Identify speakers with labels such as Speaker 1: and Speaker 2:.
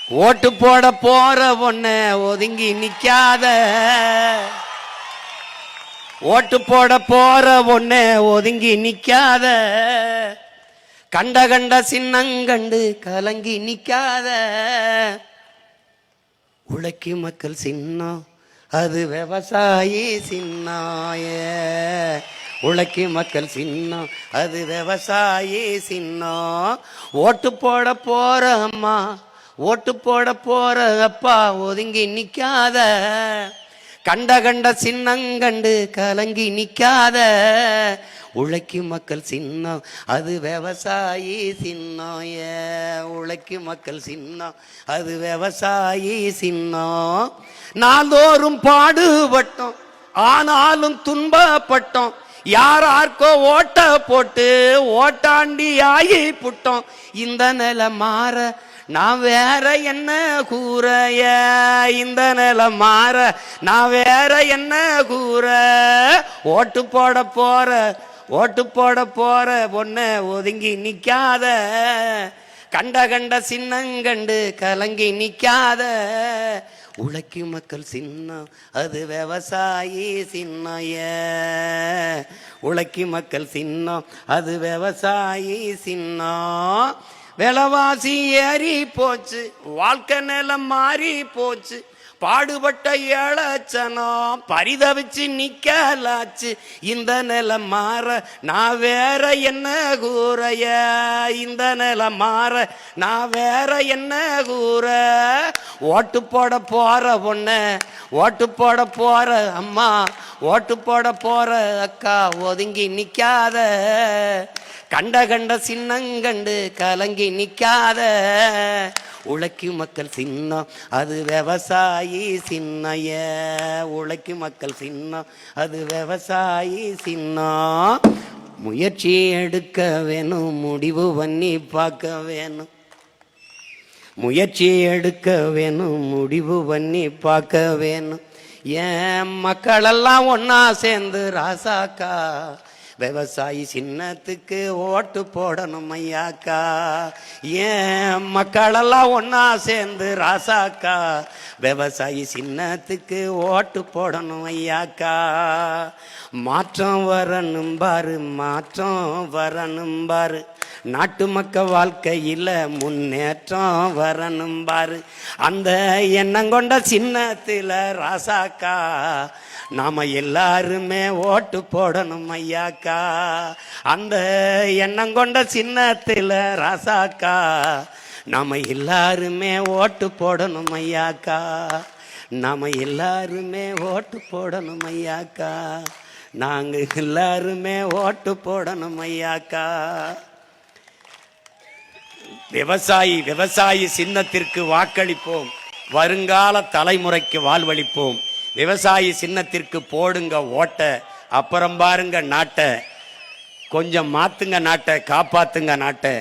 Speaker 1: ஓட்டு போட போற பொண்ண ஒதுங்கி நிக்காத, ஓட்டு போட போற பொண்ண ஒதுங்கி நிக்காத, கண்ட கண்ட சின்னங்கண்டு கலங்கி நிக்காத. உழைக்கு மக்கள் சின்னம் அது விவசாயி சின்னாய, உழைக்கு மக்கள் சின்னம் அது விவசாயி சின்னம். ஓட்டு போட போற அம்மா, ஓட்டு போட போற அப்பா ஒதுங்கி நிக்காத, கண்ட கண்ட சின்னங்கண்டு கலங்கி நிக்காத. உழைக்கு மக்கள் சின்னம் அது விவசாயி சின்னம், உழைக்கு மக்கள் சின்னம் அது விவசாயி சின்னம். நாள்தோறும் பாடுபட்டோம் ஆனாலும் துன்பப்பட்டோம், யாரார்க்கோ ஓட்ட போட்டு ஓட்டாண்டி ஆகி புட்டோம். இந்த நிலை மாற நான் வேற என்ன கூறைய, இந்த நிலை மாற நான் வேற என்ன கூற. ஓட்டு போட போற, ஓட்டு போட போற பொண்ண ஒதுங்கி நிக்காத, கண்ட கண்ட சின்னங்கண்டு கலங்கி நிக்காத. உழைக்கு மக்கள் சின்னம் அது விவசாயி சின்னைய, உழைக்கு மக்கள் சின்னம் அது விவசாயி சின்னம். விலைவாசி ஏறி போச்சு, வாழ்க்கை நிலம் மாறி போச்சு, பாடுபட்ட ஏழச்சனம் பரிதவிச்சு நிக்கலாச்சு. இந்த நிலம் மாற நான் வேற என்ன கூறைய, இந்த நிலம் மாற நான் வேற என்ன கூற. ஓட்டு போட போற பொண்ண, ஓட்டு போட போற அம்மா, ஓட்டு போட போற அக்கா ஒதுங்கி நிக்காத, கண்ட கண்ட சின்னங்கண்டு கலங்கி நிக்காத. உழைக்கு மக்கள் சின்னம் அது விவசாயி சின்னைய, உழைக்கு மக்கள் சின்னம் அது விவசாயி சின்னம். முயற்சி எடுக்க வேணும், முடிவு பண்ணி பார்க்க வேணும், முயற்சி எடுக்க வேணும், முடிவு பண்ணி பார்க்க வேணும். ஏன் மக்களெல்லாம் ஒன்னா சேர்ந்து ராசாக்கா விவசாயி சின்னத்துக்கு ஓட்டு போடணும் ஐயாக்கா. ஏன் மக்களெல்லாம் ஒன்னா சேர்ந்து ராசாக்கா விவசாயி சின்னத்துக்கு ஓட்டு போடணும் ஐயாக்கா. மாற்றம் வரணும் பாரு, மாற்றம் வரணும் பாரு, நாட்டு மக்கள் வாழ்க்கையில் முன்னேற்றம் வரணும் பாரு. அந்த எண்ணம் கொண்ட சின்னத்தில் ராசாக்கா நாம எல்லாருமே ஓட்டு போடணும் ஐயாக்கா. அந்த எண்ணம் கொண்ட சின்னத்தில் ராசாக்கா நாம எல்லாருமே ஓட்டு போடணும் ஐயாக்கா, நாம எல்லாருமே ஓட்டு போடணும் ஐயாக்கா, நாங்க எல்லாருமே ஓட்டு போடணும் ஐயாக்கா. விவசாயி விவசாயி சின்னத்திற்கு வாக்களிப்போம், வருங்கால தலைமுறைக்கு வாழ்வளிப்போம். விவசாயி சின்னத்திற்கு போடுங்க ஓட்ட, அப்புறம் பாருங்க நாட்டை, கொஞ்சம் மாத்துங்க நாட்டை, காப்பாத்துங்க நாட்டை.